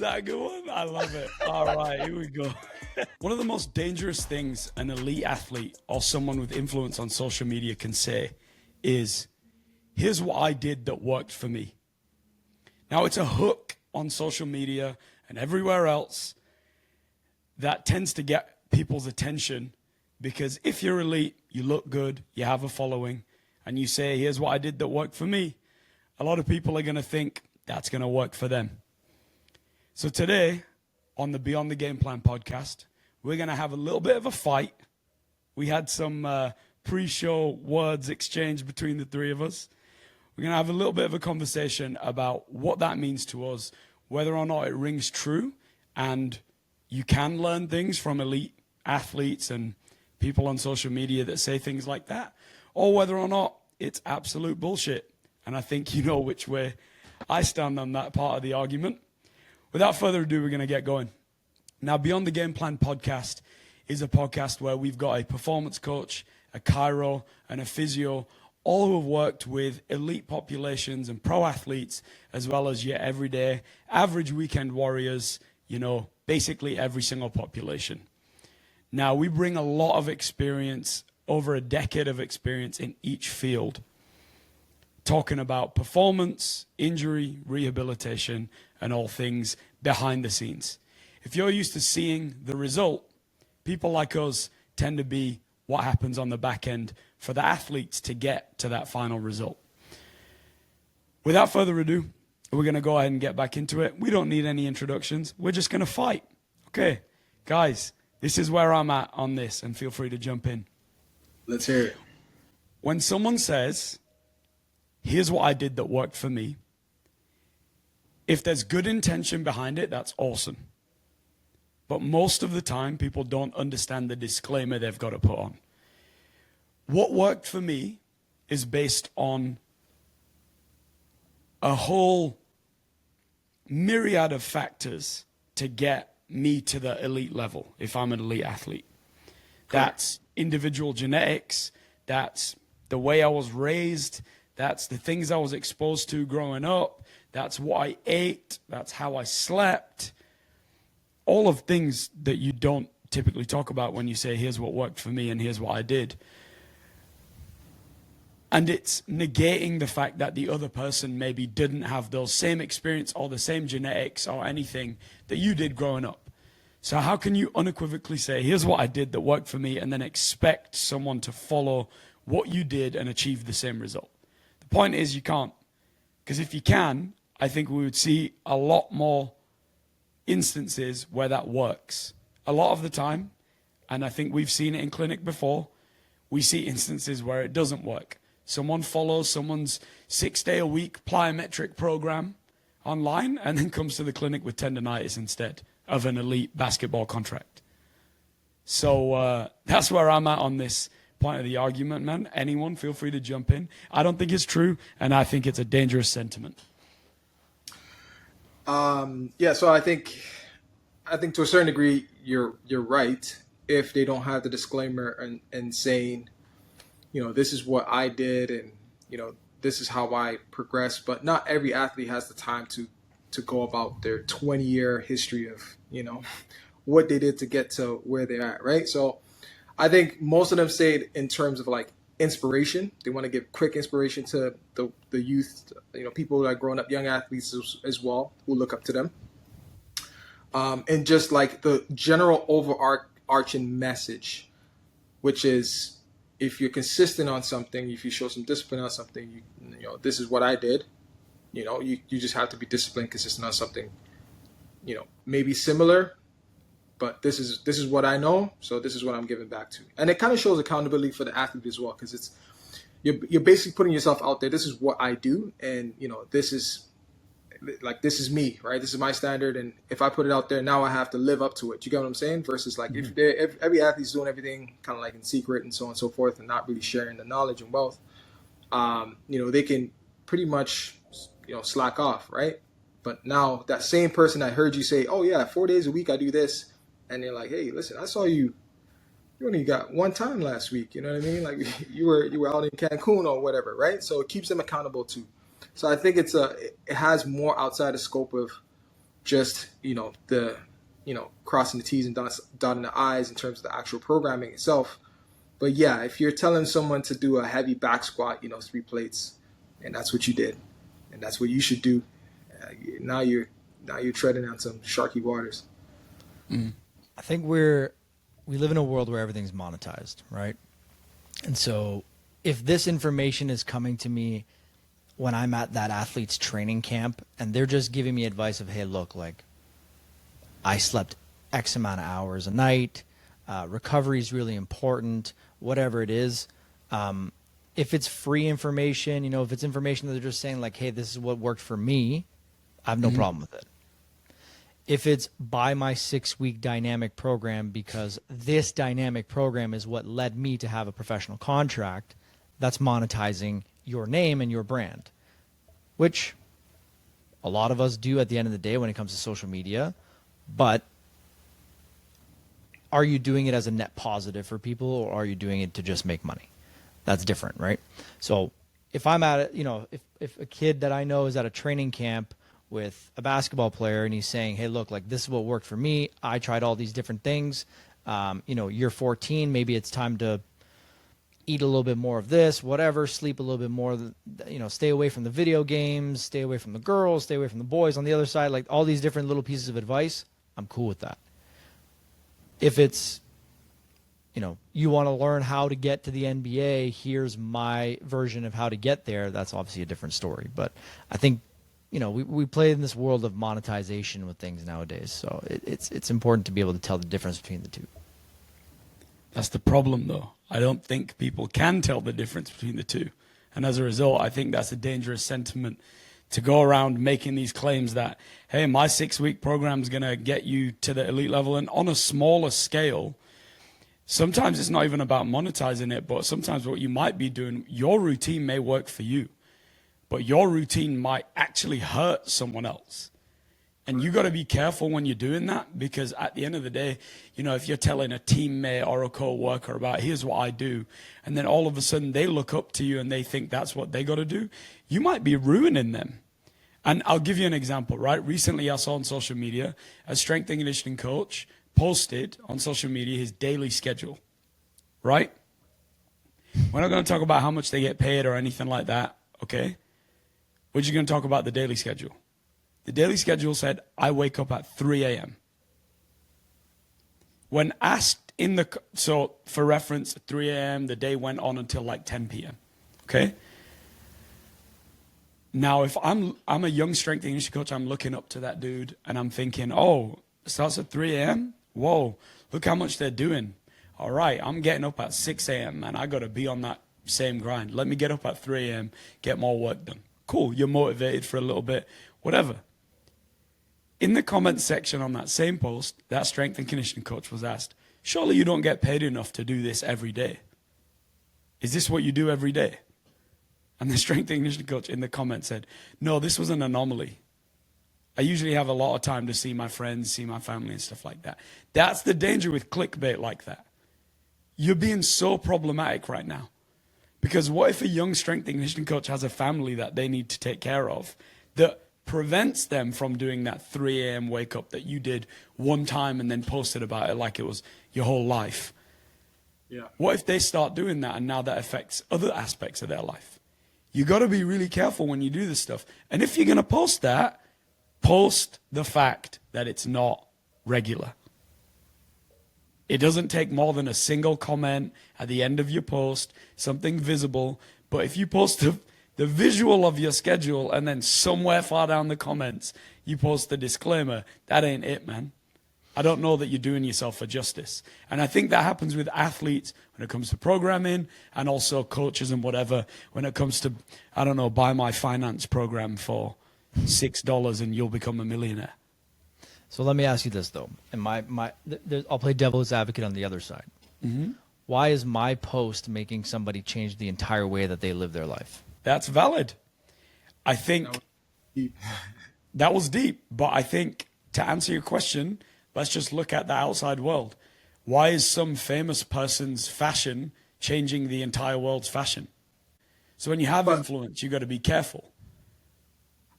that a good one? I love it. All right, here we go. One of the most dangerous things an elite athlete or someone with influence on social media can say is, here's what I did that worked for me. Now, it's a hook on social media and everywhere else that tends to get people's attention because if you're elite, you look good, you have a following, and you say, here's what I did that worked for me, a lot of people are going to think that's going to work for them. So today, on the Beyond the Game Plan podcast, we're going to have a little bit of a fight. We had some pre-show words exchanged between the three of us. We're going to have a little bit of a conversation about what that means to us, whether or not it rings true, and you can learn things from elite athletes and people on social media that say things like that, or whether or not it's absolute bullshit. And I think you know which way I stand on that part of the argument. Without further ado, we're going to get going. Now, Beyond the Game Plan podcast is a podcast where we've got a performance coach, a chiro, and a physio, all who have worked with elite populations and pro athletes, as well as your everyday, average weekend warriors, you know, basically every single population. Now, we bring a lot of experience, over a decade of experience in each field, talking about performance, injury, rehabilitation, and all things behind the scenes. If you're used to seeing the result, people like us tend to be what happens on the back end for the athletes to get to that final result. Without further ado, we're going to go ahead and get back into it. We don't need any introductions. We're just going to fight. Okay, guys, this is where I'm at on this, and feel free to jump in. Let's hear it. When someone says, here's what I did that worked for me, if there's good intention behind it, that's awesome. But most of the time, people don't understand the disclaimer they've got to put on. What worked for me is based on a whole myriad of factors to get me to the elite level if I'm an elite athlete. That's individual genetics, that's the way I was raised, that's the things I was exposed to growing up, that's what I ate, that's how I slept. All of things that you don't typically talk about when you say, here's what worked for me and here's what I did. And it's negating the fact that the other person maybe didn't have those same experience or the same genetics or anything that you did growing up. So how can you unequivocally say, here's what I did that worked for me, and then expect someone to follow what you did and achieve the same result? The point is you can't. Because if you can, I think we would see a lot more instances where that works. A lot of the time, and I think we've seen it in clinic before, we see instances where it doesn't work. Someone follows someone's 6-day-a-week plyometric program online and then comes to the clinic with tendonitis instead of an elite basketball contract. So that's where I'm at on this point of the argument, man. Anyone, feel free to jump in. I don't think it's true, and I think it's a dangerous sentiment. So I think to a certain degree, you're right. If they don't have the disclaimer and saying, you know, this is what I did, and you know, this is how I progressed. But not every athlete has the time to go about their 20-year history of, you know, what they did to get to where they're at, right? So I think most of them say it in terms of like inspiration. They want to give quick inspiration to the youth, you know, people that are growing up, young athletes as well, who look up to them. And just like the general overarching message, which is, if you're consistent on something, if you show some discipline on something, you know, this is what I did. You know, you just have to be disciplined, consistent on something, you know, maybe similar, but this is what I know, so this is what I'm giving back to. And it kind of shows accountability for the athlete as well, because you're basically putting yourself out there. This is what I do, and you know, this is me, right? This is my standard, and if I put it out there, now I have to live up to it. You get what I'm saying? Versus like if every athlete's doing everything kind of like in secret and so on and so forth, and not really sharing the knowledge and wealth, you know, they can pretty much, you know, slack off, right? But now that same person that heard you say, oh yeah, 4 days a week I do this, and they're like, hey, listen, I saw you only got one time last week, you know what I mean? Like you were out in Cancun or whatever, right? So it keeps them accountable too. So I think it has more outside the scope of just crossing the T's and dotting the I's in terms of the actual programming itself. But yeah, if you're telling someone to do a heavy back squat, 3 plates, and that's what you did, and that's what you should do, now you're treading on some sharky waters. I think we live in a world where everything's monetized, right? And so if this information is coming to me when I'm at that athlete's training camp and they're just giving me advice of, hey, look, like I slept X amount of hours a night, recovery is really important, whatever it is. If it's free information, if it's information that they're just saying like, hey, this is what worked for me, I have no problem with it. If it's buy my 6-week dynamic program because this dynamic program is what led me to have a professional contract, that's monetizing your name and your brand, which a lot of us do at the end of the day when it comes to social media. But are you doing it as a net positive for people, or are you doing it to just make money? That's different, right? So if I'm at if a kid that I know is at a training camp with a basketball player and he's saying, hey, look, like this is what worked for me. I tried all these different things. You're 14, maybe it's time to eat a little bit more of this, whatever, sleep a little bit more, stay away from the video games, stay away from the girls, stay away from the boys on the other side, like all these different little pieces of advice, I'm cool with that. If it's, you want to learn how to get to the NBA, here's my version of how to get there, that's obviously a different story. But I think, we play in this world of monetization with things nowadays. So it's important to be able to tell the difference between the two. That's the problem, though. I don't think people can tell the difference between the two. And as a result, I think that's a dangerous sentiment to go around making these claims that, hey, my 6-week program is going to get you to the elite level. And on a smaller scale, sometimes it's not even about monetizing it, but sometimes what you might be doing, your routine may work for you, but your routine might actually hurt someone else. And you got to be careful when you're doing that, because at the end of the day, if you're telling a teammate or a co-worker about here's what I do, and then all of a sudden they look up to you and they think that's what they got to do, you might be ruining them. And I'll give you an example, right? Recently I saw on social media a strength and conditioning coach posted on social media his daily schedule, right? We're not going to talk about how much they get paid or anything like that, okay? We're just going to talk about the daily schedule. The daily schedule said, I wake up at 3 a.m. When asked so for reference, 3 a.m., the day went on until like 10 p.m., okay? Now, if I'm a young strength and conditioning coach, I'm looking up to that dude and I'm thinking, oh, it starts at 3 a.m.? Whoa, look how much they're doing. All right, I'm getting up at 6 a.m. and I got to be on that same grind. Let me get up at 3 a.m., get more work done. Cool, you're motivated for a little bit, whatever. In the comments section on that same post, that strength and conditioning coach was asked, surely you don't get paid enough to do this every day. Is this what you do every day? And the strength and conditioning coach in the comments said, no, this was an anomaly. I usually have a lot of time to see my friends, see my family and stuff like that. That's the danger with clickbait like that. You're being so problematic right now. Because what if a young strength and conditioning coach has a family that they need to take care of that prevents them from doing that 3 a.m. wake up that you did one time and then posted about it like it was your whole life? Yeah. What if they start doing that and now that affects other aspects of their life? You got to be really careful when you do this stuff. And if you're going to post that, post the fact that it's not regular. It doesn't take more than a single comment at the end of your post, something visible. But if you post the visual of your schedule and then somewhere far down the comments, you post the disclaimer, that ain't it, man. I don't know that you're doing yourself a justice. And I think that happens with athletes when it comes to programming and also coaches and whatever. When it comes to, I don't know, buy my finance program for $6 and you'll become a millionaire. So let me ask you this, though. And I'll play devil's advocate on the other side. Mm-hmm. Why is my post making somebody change the entire way that they live their life? That's valid. I think that was deep. But I think to answer your question, let's just look at the outside world. Why is some famous person's fashion changing the entire world's fashion? So when you have influence, you got to be careful.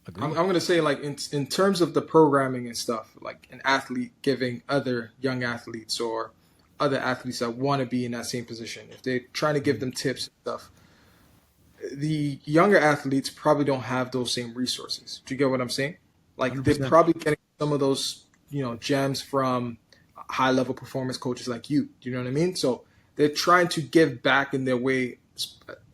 Agreed. I'm gonna say, like, in terms of the programming and stuff, like an athlete giving other young athletes or other athletes that want to be in that same position, if they're trying to give them tips and stuff, the younger athletes probably don't have those same resources. Do you get what I'm saying? Like, they're 100%. probably getting some of those, gems from high level performance coaches like you. Do you know what I mean? So they're trying to give back in their way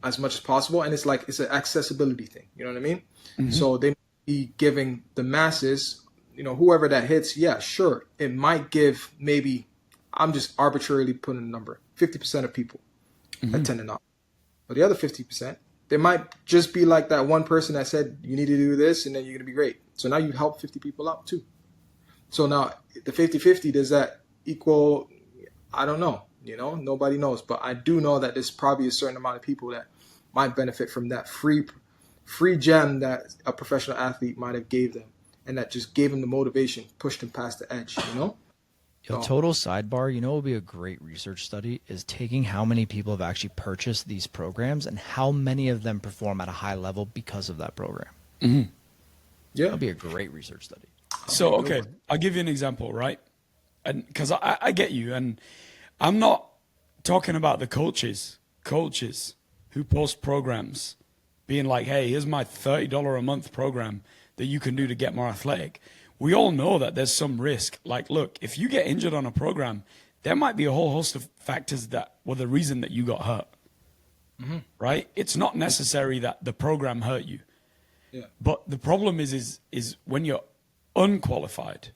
as much as possible, and it's an accessibility thing. You know what I mean? So they be giving the masses, whoever that hits, yeah, sure, it might give maybe, I'm just arbitrarily putting a number, 50% of people attend not. But the other 50%, they might just be like that one person that said, you need to do this and then you're going to be great. So now you help 50 people out too. So now the 50-50, does that equal? I don't know. Nobody knows. But I do know that there's probably a certain amount of people that might benefit from that free gem that a professional athlete might have gave them, and that just gave them the motivation, pushed them past the edge. Yo, total sidebar, what would be a great research study is taking how many people have actually purchased these programs and how many of them perform at a high level because of that program. Yeah, That would be a great research study. So, okay, I'll give you an example, right? And because I get you, and I'm not talking about the coaches who post programs being like, hey, here's my $30 a month program that you can do to get more athletic. We all know that there's some risk. Like, look, if you get injured on a program, there might be a whole host of factors that were the reason that you got hurt, right? It's not necessary that the program hurt you. yeah, But the problem is when you're unqualified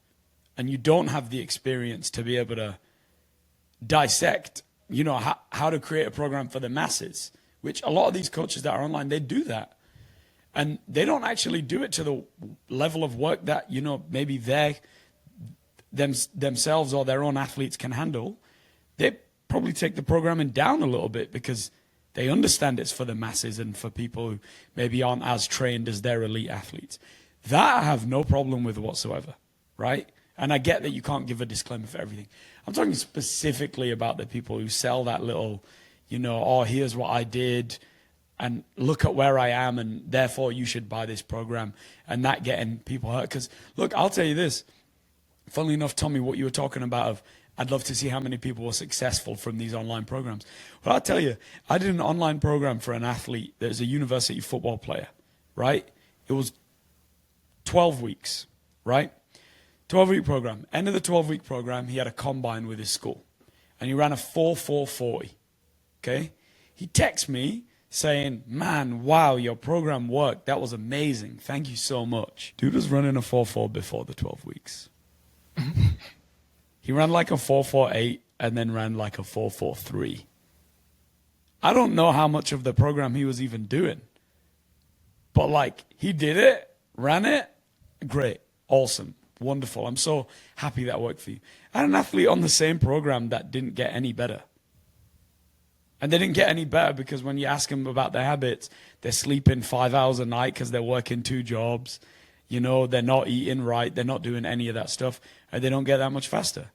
and you don't have the experience to be able to dissect, how to create a program for the masses, which a lot of these coaches that are online, they do that. And they don't actually do it to the level of work that, maybe themselves or their own athletes can handle. They probably take the programming down a little bit because they understand it's for the masses and for people who maybe aren't as trained as their elite athletes. That I have no problem with whatsoever, right? And I get that you can't give a disclaimer for everything. I'm talking specifically about the people who sell that little, oh, here's what I did, and look at where I am, and therefore you should buy this program, and that getting people hurt. Because, look, I'll tell you this. Funnily enough, Tommy, what you were talking about of, I'd love to see how many people were successful from these online programs. Well, I'll tell you, I did an online program for an athlete that is a university football player, right? It was 12 weeks, right? 12-week program. End of the 12-week program, he had a combine with his school, and he ran a 4.440, okay? He texts me saying, man, wow, your program worked. That was amazing. Thank you so much. Dude was running a 4.4 before the 12 weeks. He ran like a 4.48 and then ran like a 4.43. I don't know how much of the program he was even doing. But like, he did it, ran it, great, awesome, wonderful. I'm so happy that worked for you. I had an athlete on the same program that didn't get any better. And they didn't get any better because when you ask them about their habits, they're sleeping 5 hours a night because they're working 2 jobs. They're not eating right. They're not doing any of that stuff. And they don't get that much faster.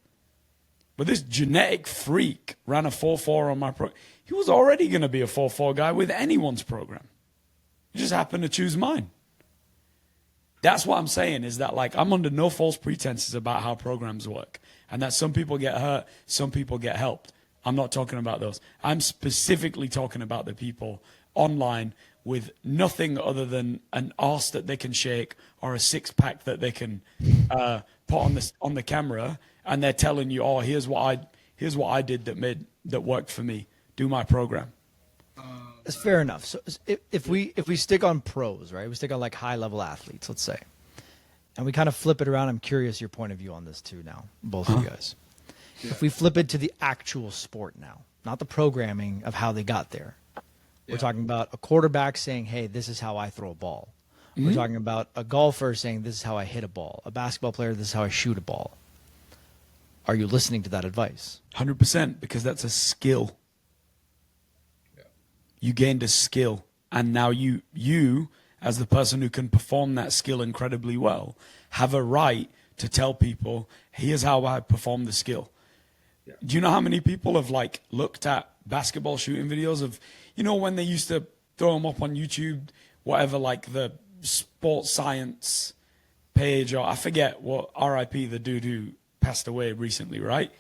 But this genetic freak ran a 4.4 on my program. He was already going to be a 4.4 guy with anyone's program. He just happened to choose mine. That's what I'm saying, is that, like, I'm under no false pretenses about how programs work. And that some people get hurt, some people get helped. I'm not talking about those. I'm specifically talking about the people online with nothing other than an arse that they can shake or a 6-pack that they can put on the camera, and they're telling you, oh, here's what I did that worked for me. Do my program. That's fair enough. So if we stick on pros, right? We stick on like high level athletes, let's say, and we kind of flip it around. I'm curious your point of view on this too now, both of you guys. Yeah. If we flip it to the actual sport now, not the programming of how they got there. Yeah. We're talking about a quarterback saying, hey, this is how I throw a ball. Mm-hmm. We're talking about a golfer saying, this is how I hit a ball. A basketball player, this is how I shoot a ball. Are you listening to that advice? 100%, because that's a skill. Yeah. You gained a skill, and now you, as the person who can perform that skill incredibly well, have a right to tell people, here's how I perform the skill. Yeah. Do you know how many people have like looked at basketball shooting videos of, when they used to throw them up on YouTube, whatever, like the sports science page, or I forget what, RIP, the dude who passed away recently, right?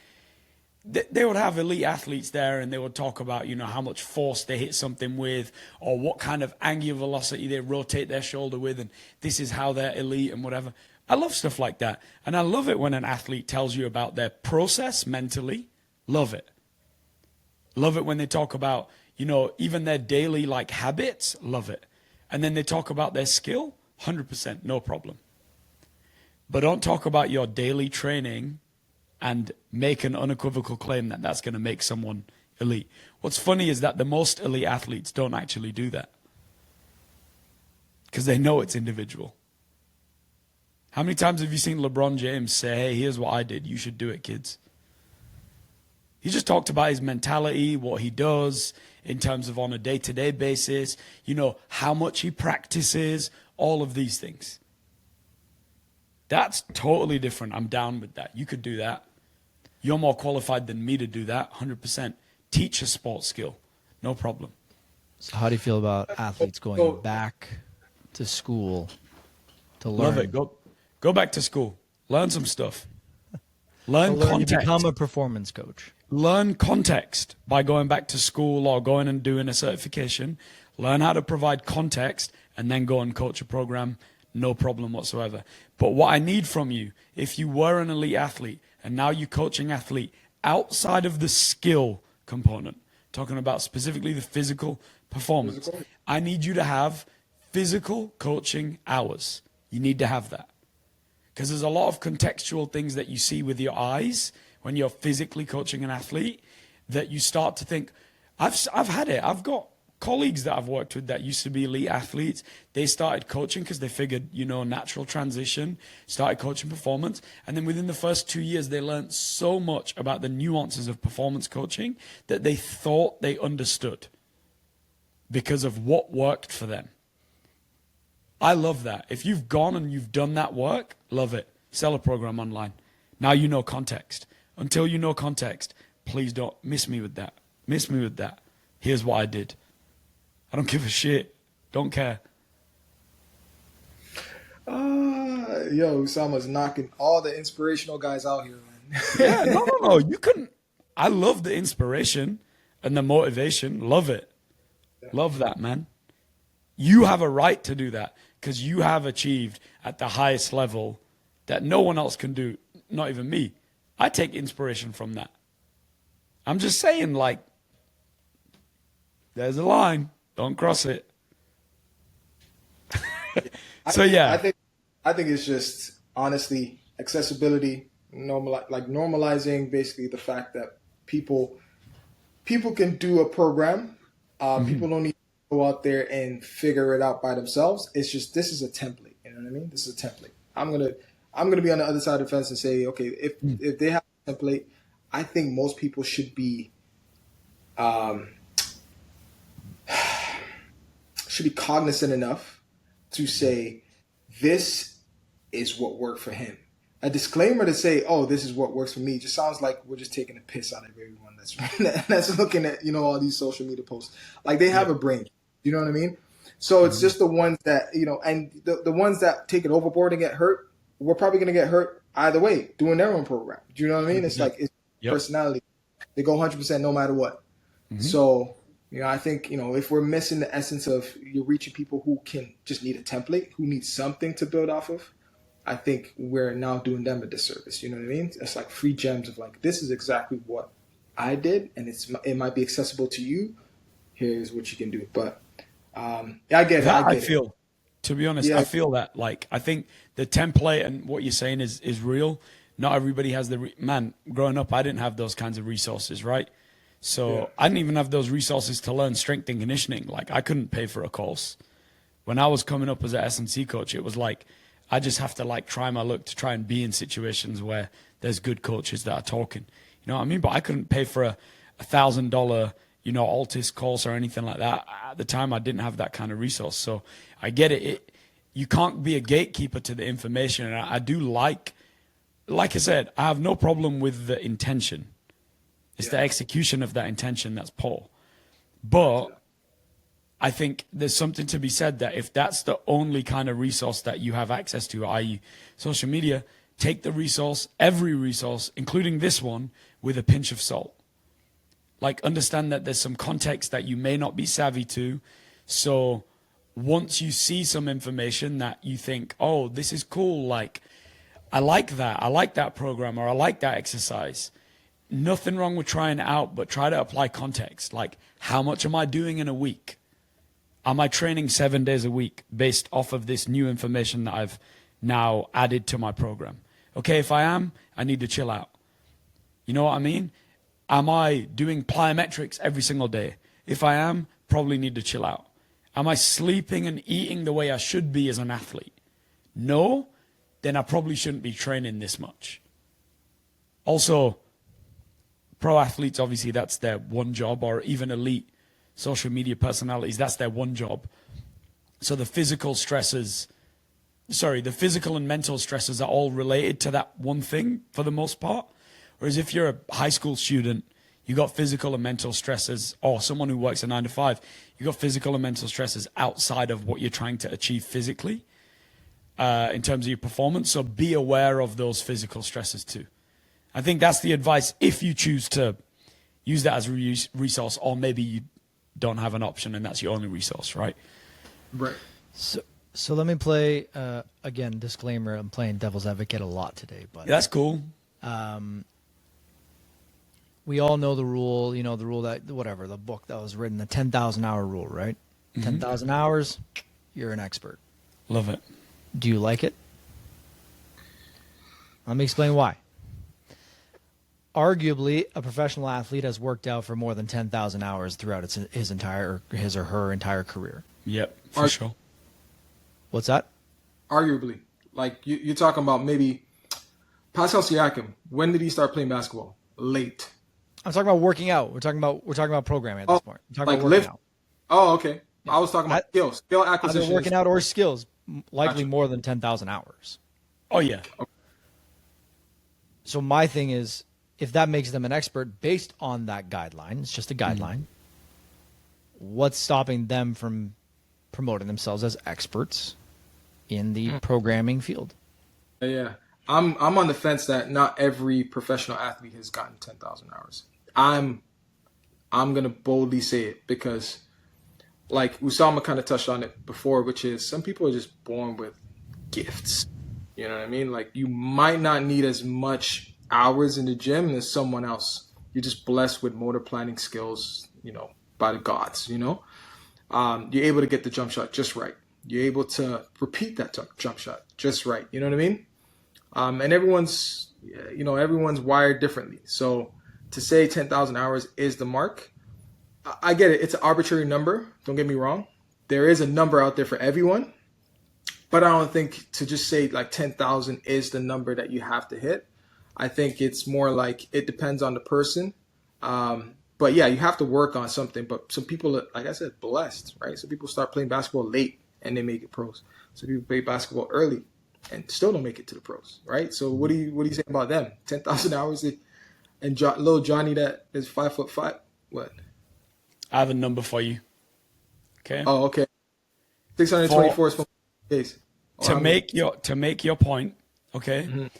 They would have elite athletes there, and they would talk about, you know, how much force they hit something with, or what kind of angular velocity they rotate their shoulder with, and this is how they're elite and whatever. I love stuff like that. And I love it when an athlete tells you about their process mentally. Love it. Love it when they talk about, you know, even their daily like habits. Love it. And then they talk about their skill. 100%, no problem. But don't talk about your daily training and make an unequivocal claim that that's going to make someone elite. What's funny is that the most elite athletes don't actually do that, because they know it's individual. How many times have you seen LeBron James say, hey, here's what I did, you should do it, kids? He just talked about his mentality, what he does in terms of on a day-to-day basis, you know, how much he practices, all of these things. That's totally different. I'm down with that. You could do that. You're more qualified than me to do that, 100%. Teach a sports skill, no problem. So how do you feel about athletes going back to school to learn? Love it. Go back to school. Learn some stuff. Learn context. To become a performance coach. Learn context by going back to school or going and doing a certification. Learn how to provide context and then go and coach a program. No problem whatsoever. But what I need from you, if you were an elite athlete and now you're coaching athlete outside of the skill component, talking about specifically the physical performance, I need you to have physical coaching hours. You need to have that. Because there's a lot of contextual things that you see with your eyes when you're physically coaching an athlete that you start to think, I've had it. I've got colleagues that I've worked with that used to be elite athletes. They started coaching because they figured, you know, natural transition, started coaching performance. And then within the first 2 years, they learned so much about the nuances of performance coaching that they thought they understood because of what worked for them. I love that. If you've gone and you've done that work, love it. Sell a program online. Now you know context. Until you know context, please don't miss me with that. Miss me with that. Here's what I did. I don't give a shit. Don't care. Yo, Usama's knocking all the inspirational guys out here, man. Yeah, no. You couldn't. I love the inspiration and the motivation. Love it. Love that, man. You have a right to do that because you have achieved at the highest level that no one else can do, not even me. I take inspiration from that. I'm just saying, like, there's a line. Don't cross it. So yeah, I think it's just honestly accessibility, normalizing basically the fact that people can do a program. People don't need to go out there and figure it out by themselves. It's just, this is a template. You know what I mean? This is a template. I'm gonna be on the other side of the fence and say, okay, if they have a template, I think most people should be cognizant enough to say this is what worked for him. A disclaimer to say, oh, this is what works for me, just sounds like we're just taking a piss out of everyone that's looking at, you know, all these social media posts. Like, they have a brain. You know what I mean? So it's just the ones that, you know, and the ones that take it overboard and get hurt, we're probably going to get hurt either way doing their own program. Do you know what I mean? It's like, it's personality. They go 100% no matter what. So, you know, I think, you know, if we're missing the essence of you're reaching people who can just need a template, who need something to build off of, I think we're now doing them a disservice. You know what I mean? It's like free gems of like, this is exactly what I did, and it might be accessible to you. Here's what you can do. But yeah, I get it. I feel, to be honest, I feel that, like, I think the template and what you're saying is real. Not everybody has man, growing up, I didn't have those kinds of resources, right? So I didn't even have those resources to learn strength and conditioning. Like, I couldn't pay for a course. When I was coming up as an S&C coach, it was like, I just have to like try my luck to try and be in situations where there's good coaches that are talking. You know what I mean? But I couldn't pay for a $1,000, you know, Altis course or anything like that. At the time, I didn't have that kind of resource. So I get it. You can't be a gatekeeper to the information. And I do like I said, I have no problem with the intention. It's the execution of that intention that's poor. But I think there's something to be said that if that's the only kind of resource that you have access to, i.e. social media, take the resource, every resource, including this one, with a pinch of salt. Like, understand that there's some context that you may not be savvy to. So once you see some information that you think, oh, this is cool, like, I like that program, or I like that exercise. Nothing wrong with trying it out, but try to apply context. Like, how much am I doing in a week? Am I training 7 days a week based off of this new information that I've now added to my program? Okay, if I am, I need to chill out. You know what I mean? Am I doing plyometrics every single day? If I am, probably need to chill out. Am I sleeping and eating the way I should be as an athlete? No, then I probably shouldn't be training this much. Also, pro athletes, obviously, that's their one job, or even elite social media personalities, that's their one job. So the physical and mental stresses are all related to that one thing for the most part. Whereas if you're a high school student, you got physical and mental stresses, or someone who works a 9 to 5, you got physical and mental stresses outside of what you're trying to achieve physically in terms of your performance. So be aware of those physical stresses too. I think that's the advice if you choose to use that as a resource, or maybe you don't have an option and that's your only resource, right? Right. So let me play, again, disclaimer, I'm playing devil's advocate a lot today. But Yeah, that's cool. We all know the rule, the rule that, whatever, the book that was written, the 10,000 hour rule, right? 10,000 hours, you're an expert. Love it. Do you like it? Let me explain why. Arguably, a professional athlete has worked out for more than 10,000 hours throughout his or her entire career. Yep, for sure. What's that? Arguably. Like, you're talking about maybe Pascal Siakam. When did he start playing basketball? Late. I'm talking about working out. We're talking about programming at this point. I'm talking like about working out. Oh, okay. Yeah. I was talking about skill acquisition. Either working out or skills, likely more than 10,000 hours. Oh, yeah. Okay. So my thing is, if that makes them an expert based on that guideline, it's just a guideline, what's stopping them from promoting themselves as experts in the programming field? Yeah. I'm on the fence that not every professional athlete has gotten 10,000 hours. I'm going to boldly say it because, like Usama kind of touched on it before, which is some people are just born with gifts. You know what I mean? Like, you might not need as much hours in the gym as someone else. You're just blessed with motor planning skills, by the gods, You're able to get the jump shot just right. You're able to repeat that jump shot just right. You know what I mean? And everyone's wired differently. So to say 10,000 hours is the mark, I get it. It's an arbitrary number. Don't get me wrong. There is a number out there for everyone. But I don't think to just say like 10,000 is the number that you have to hit. I think it's more like it depends on the person. But yeah, you have to work on something. But some people, like I said, blessed, right? Some people start playing basketball late and they make it pros. Some people play basketball early and still don't make it to the pros, right? So what do you say about them? 10,000 hours and little Johnny that is 5'5". What? I have a number for you. Okay. Oh, okay. 624 is from days. To make your point, okay?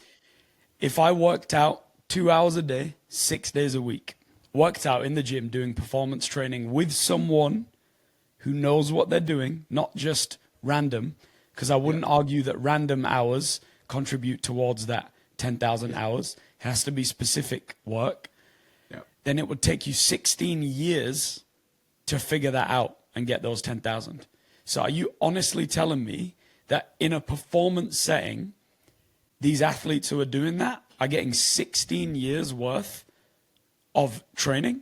If I worked out 2 hours a day, 6 days a week, worked out in the gym doing performance training with someone who knows what they're doing, not just random, because I wouldn't argue that random hours contribute towards that 10,000 hours. It has to be specific work. Yeah. Then it would take you 16 years to figure that out and get those 10,000. So are you honestly telling me that in a performance setting, these athletes who are doing that are getting 16 years worth of training?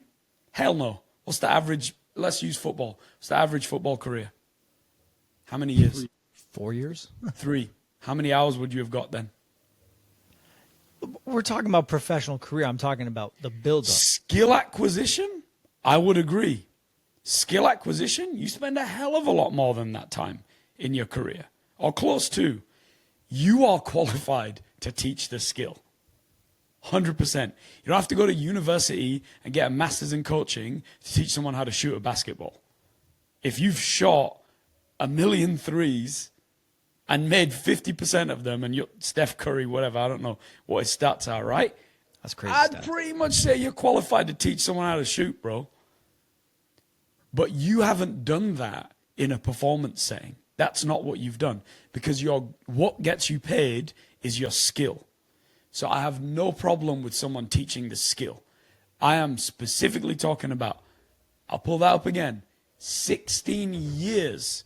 Hell no. What's the average? Let's use football. What's the average football career? How many years? 4 years? 3. How many hours would you have got then? We're talking about professional career. I'm talking about the build-up. Skill acquisition? I would agree. Skill acquisition? You spend a hell of a lot more than that time in your career, or close to. You are qualified to teach the skill. 100%. You don't have to go to university and get a master's in coaching to teach someone how to shoot a basketball. If you've shot a million threes and made 50% of them, and you're Steph Curry, whatever, I don't know what his stats are, right? That's crazy. I'd pretty much say you're qualified to teach someone how to shoot, bro. But you haven't done that in a performance setting. That's not what you've done, because what gets you paid is your skill. So I have no problem with someone teaching the skill. I am specifically talking about, I'll pull that up again, 16 years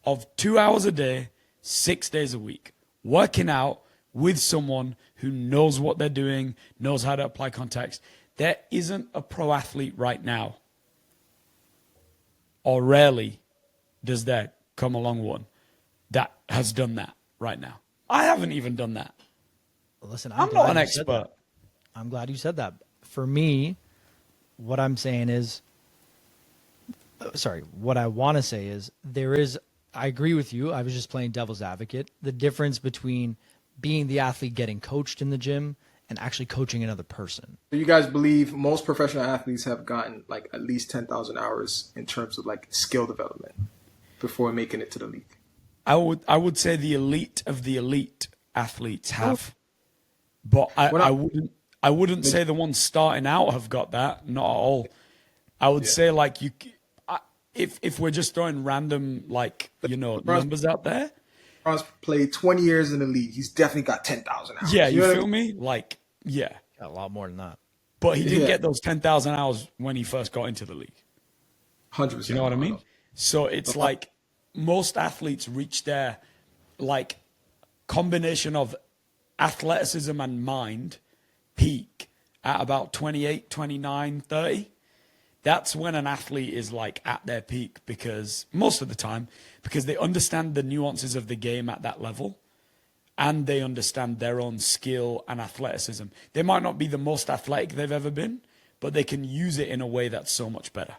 of 2 hours a day, 6 days a week, working out with someone who knows what they're doing, knows how to apply context. There isn't a pro athlete right now, or rarely does there come along one, that has done that right now. I haven't even done that. Listen, I'm not an expert. I'm glad you said that. For me, what I'm saying is, what I want to say is I agree with you. I was just playing devil's advocate. The difference between being the athlete getting coached in the gym and actually coaching another person. So you guys believe most professional athletes have gotten like at least 10,000 hours in terms of like skill development before making it to the league? I would say the elite of the elite athletes have, but I wouldn't say the ones starting out have got that. Not at all. I would say like if we're just throwing random numbers out there. LeBron's played 20 years in the league. He's definitely got 10,000 hours. Yeah, you feel me? Like, yeah. Got a lot more than that. But he didn't get those 10,000 hours when he first got into the league. 100%. You know what I mean? So it's like most athletes reach their like combination of athleticism and mind peak at about 28, 29, 30. That's when an athlete is like at their peak, because most of the time, because they understand the nuances of the game at that level, and they understand their own skill and athleticism. They might not be the most athletic they've ever been, but they can use it in a way that's so much better.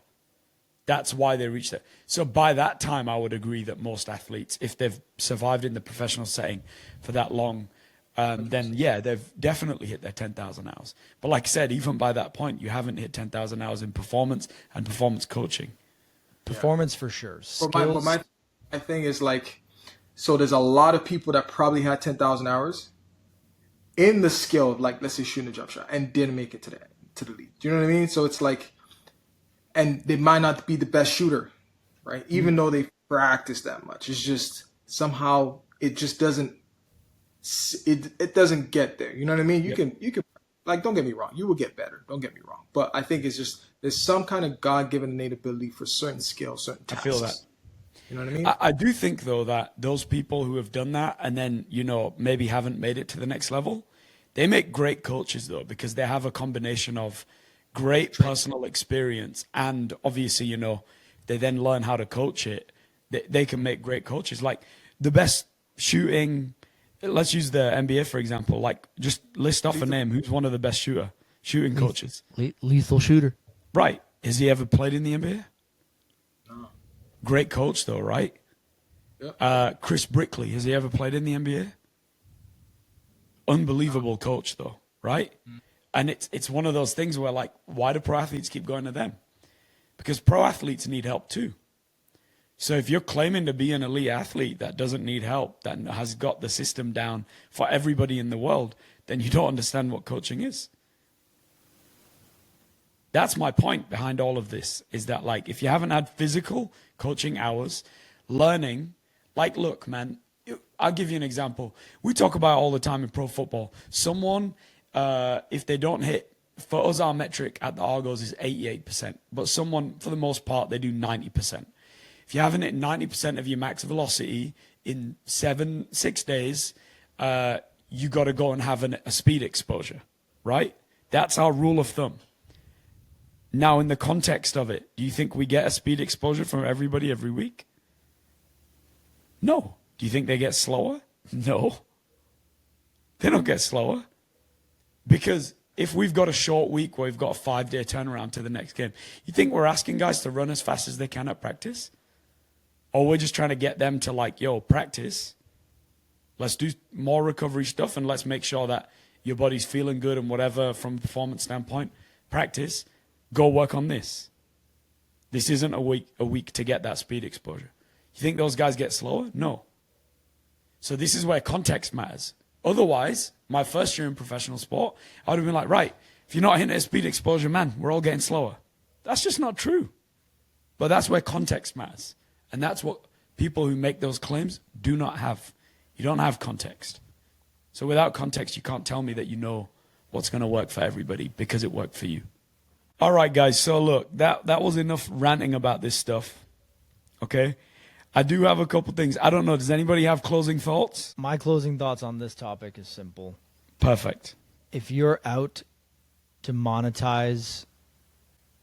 That's why they reach that. So by that time, I would agree that most athletes, if they've survived in the professional setting for that long, then yeah, they've definitely hit their 10,000 hours. But like I said, even by that point, you haven't hit 10,000 hours in performance and performance coaching. Performance for sure. But my thing is like, so there's a lot of people that probably had 10,000 hours in the skill of like, let's say shooting a jump shot and didn't make it to the league. Do you know what I mean? So it's like, and they might not be the best shooter, right? Even though they practice that much, it's just somehow it just doesn't. It doesn't get there. You know what I mean? You can like, don't get me wrong, you will get better. Don't get me wrong, but I think it's just there's some kind of God-given innate ability for certain skills, certain tasks. I feel that. You know what I mean? I do think though that those people who have done that and then maybe haven't made it to the next level, they make great coaches though, because they have a combination of great personal experience and obviously they then learn how to coach it. They can make great coaches. Like the best shooting. Let's use the NBA, for example. Like, just list off a name. Who's one of the best shooting coaches? Lethal shooter. Right. Has he ever played in the NBA? No. Great coach, though, right? Yep. Chris Brickley. Has he ever played in the NBA? Unbelievable coach, though, right? And it's one of those things where, like, why do pro athletes keep going to them? Because pro athletes need help, too. So if you're claiming to be an elite athlete that doesn't need help, that has got the system down for everybody in the world, then you don't understand what coaching is. That's my point behind all of this, is that like if you haven't had physical coaching hours, learning, like look, man, I'll give you an example. We talk about all the time in pro football. Someone, if they don't hit, for us our metric at the Argos is 88%, but someone, for the most part, they do 90%. If you haven't hit 90% of your max velocity in 6 days, you got to go and have a speed exposure, right? That's our rule of thumb. Now, in the context of it, do you think we get a speed exposure from everybody every week? No. Do you think they get slower? No. They don't get slower. Because if we've got a short week where we've got a 5-day turnaround to the next game, you think we're asking guys to run as fast as they can at practice? Or we're just trying to get them to like, practice. Let's do more recovery stuff and let's make sure that your body's feeling good and whatever from a performance standpoint. Practice. Go work on this. This isn't a week to get that speed exposure. You think those guys get slower? No. So this is where context matters. Otherwise, my first year in professional sport, I would have been like, right, if you're not hitting a speed exposure, man, we're all getting slower. That's just not true. But that's where context matters. And that's what people who make those claims do not have. You don't have context. So without context, you can't tell me that you know what's going to work for everybody because it worked for you. All right, guys. So look, that was enough ranting about this stuff. Okay? I do have a couple things. I don't know. Does anybody have closing thoughts? My closing thoughts on this topic is simple. Perfect. If you're out to monetize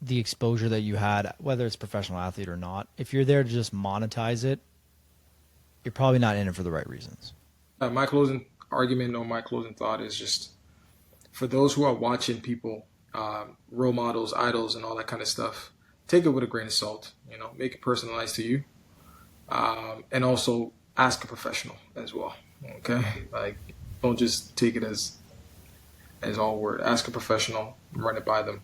the exposure that you had, whether it's professional athlete or not, if you're there to just monetize it, you're probably not in it for the right reasons. My closing argument or my closing thought is just for those who are watching people, role models, idols, and all that kind of stuff, take it with a grain of salt. You know, make it personalized to you, and also ask a professional as well. Okay, like don't just take it as all word. Ask a professional, run it by them.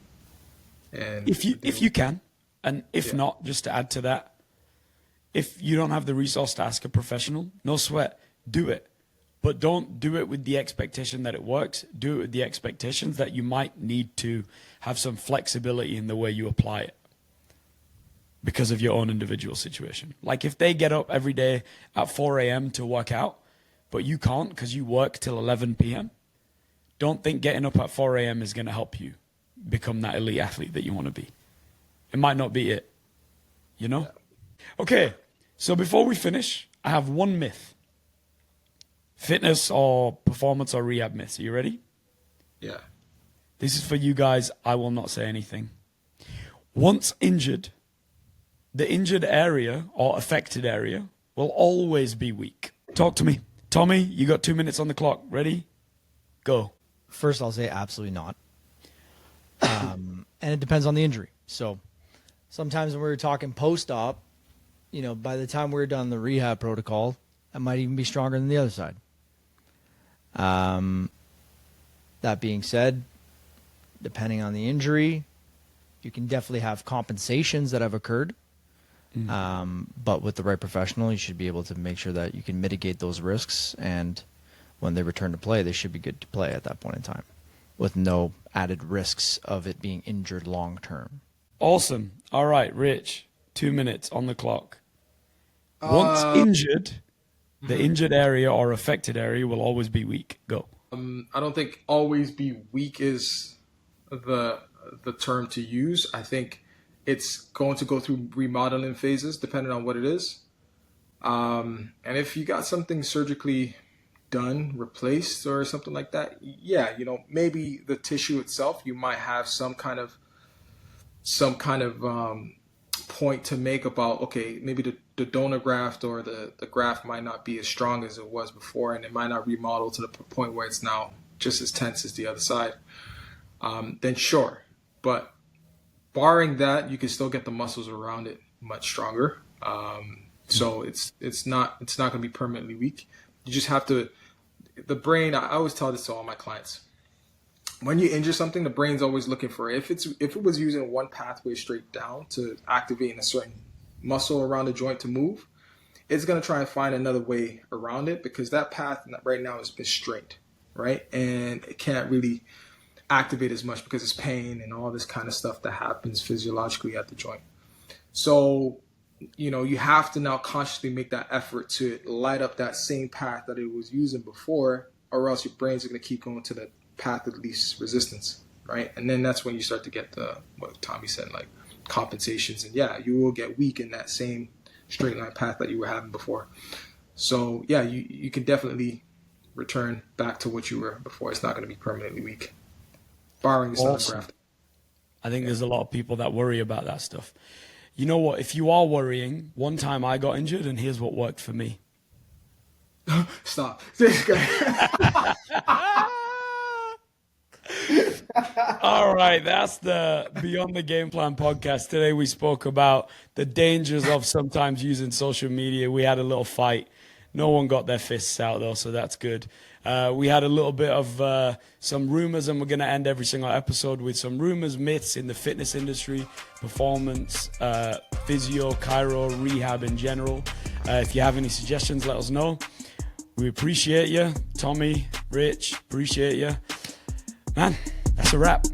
And if you can, and if not, just to add to that, if you don't have the resource to ask a professional, no sweat, do it. But don't do it with the expectation that it works. Do it with the expectations that you might need to have some flexibility in the way you apply it because of your own individual situation. Like if they get up every day at 4 a.m. to work out, but you can't because you work till 11 p.m., don't think getting up at 4 a.m. is going to help you become that elite athlete that you want to be. It might not be it, you know? Okay, so before we finish, I have one myth. Fitness or performance or rehab myths. Are you ready? Yeah. This is for you guys. I will not say anything. Once injured, the injured area or affected area will always be weak. Talk to me. Tommy, you got 2 minutes on the clock. Ready? Go. First, I'll say absolutely not. And it depends on the injury. So sometimes when we're talking post-op, you know, by the time we're done the rehab protocol, I might even be stronger than the other side. That being said, depending on the injury, you can definitely have compensations that have occurred. But with the right professional, you should be able to make sure that you can mitigate those risks. And when they return to play, they should be good to play at that point in time with no added risks of it being injured long term. Awesome. All right, Rich, 2 minutes on the clock. Once injured, the injured area or affected area will always be weak. Go. I don't think always be weak is the term to use. I think it's going to go through remodeling phases depending on what it is. And if you got something surgically done, replaced or something like that, yeah, you know, maybe the tissue itself, you might have some kind of point to make about, okay, maybe the donor graft or the graft might not be as strong as it was before, and it might not remodel to the point where it's now just as tense as the other side. Then sure, but barring that, you can still get the muscles around it much stronger. So it's not going to be permanently weak. You just have to. The brain. I always tell this to all my clients. When you injure something, the brain's always looking for if it was using one pathway straight down to activate a certain muscle around the joint to move, it's going to try and find another way around it because that path right now is strained, right? And it can't really activate as much because it's pain and all this kind of stuff that happens physiologically at the joint. So, you know, you have to now consciously make that effort to light up that same path that it was using before, or else your brain's going to keep going to the path of least resistance, right? And then that's when you start to get what Tommy said, like compensations. And yeah, you will get weak in that same straight line path that you were having before. So yeah, you can definitely return back to what you were before. It's not going to be permanently weak, barring the Awesome. graft. I think there's a lot of people that worry about that stuff. You know what? If you are worrying, one time I got injured and here's what worked for me. Stop. This guy. All right, that's the Beyond the Game Plan podcast. Today we spoke about the dangers of sometimes using social media. We had a little fight. No one got their fists out though, so that's good. We had a little bit of some rumors, and we're going to end every single episode with some rumors, myths in the fitness industry, performance, physio, chiro, rehab in general. If you have any suggestions, let us know. We appreciate you. Tommy, Rich, appreciate you. Man, that's a wrap.